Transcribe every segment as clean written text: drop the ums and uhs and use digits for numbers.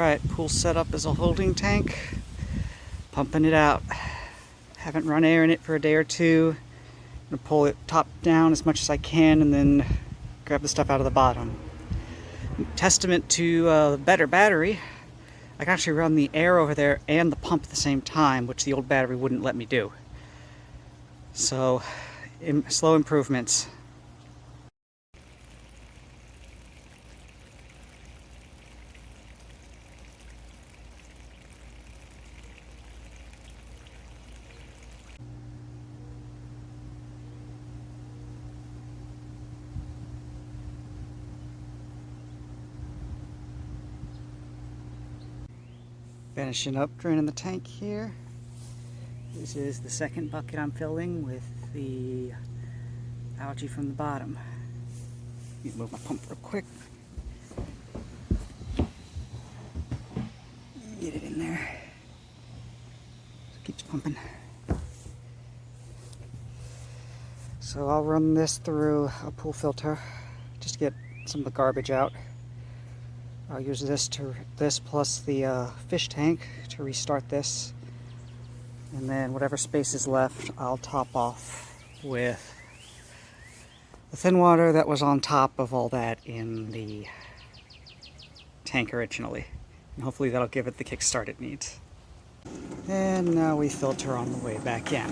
Alright, pool set up as a holding tank. Pumping it out. Haven't run air in it for a day or two. I'm gonna pull it top down as much as I can and then grab the stuff out of the bottom. Testament to the better battery. I can actually run the air over there and the pump at the same time, which the old battery wouldn't let me do. So, slow improvements. Finishing up draining the tank here. This is the second bucket I'm filling with the algae from the bottom. Let me move my pump real quick. Get it in there. It keeps pumping. So I'll run this through a pool filter just to get some of the garbage out. I'll use this plus the fish tank to restart this, and then whatever space is left I'll top off with the thin water that was on top of all that in the tank originally, and hopefully that'll give it the kickstart it needs. And now we filter on the way back in.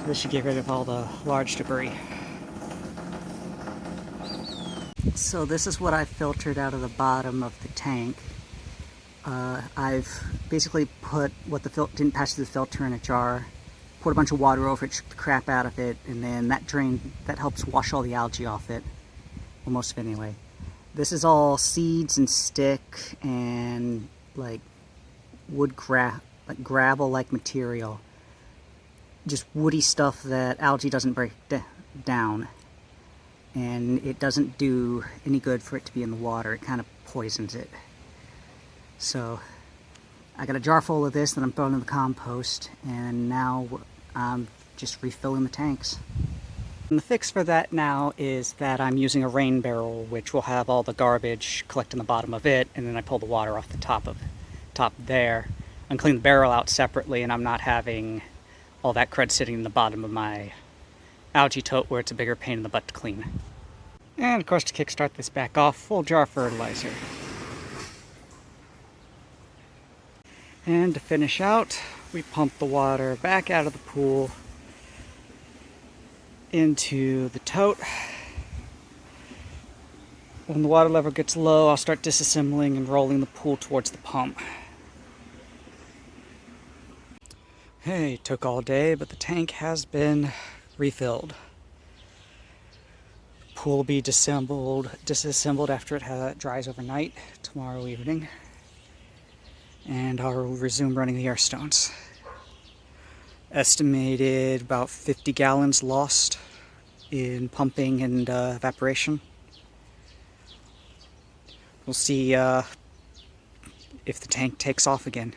This should get rid of all the large debris. So this is what I filtered out of the bottom of the tank. I've basically put what didn't pass through the filter in a jar, poured a bunch of water over it, shook the crap out of it, and then that helps wash all the algae off it, well, most of it anyway. This is all seeds and stick and like gravel-like material, just woody stuff that algae doesn't break down. And it doesn't do any good for it to be in the water. It kind of poisons it. So I got a jar full of this that I'm throwing in the compost, and now I'm just refilling the tanks. And the fix for that now is that I'm using a rain barrel, which will have all the garbage collect in the bottom of it, and then I pull the water off the top there and clean the barrel out separately, and I'm not having all that crud sitting in the bottom of my algae tote where it's a bigger pain in the butt to clean. And of course, to kickstart this back off, full jar fertilizer. And to finish out, we pump the water back out of the pool into the tote. When the water level gets low, I'll start disassembling and rolling the pool towards the pump. Hey, it took all day, but the tank has been refilled. Pool will be disassembled after it dries overnight tomorrow evening, and I'll resume running the air stones. Estimated about 50 gallons lost in pumping and evaporation. We'll see if the tank takes off again.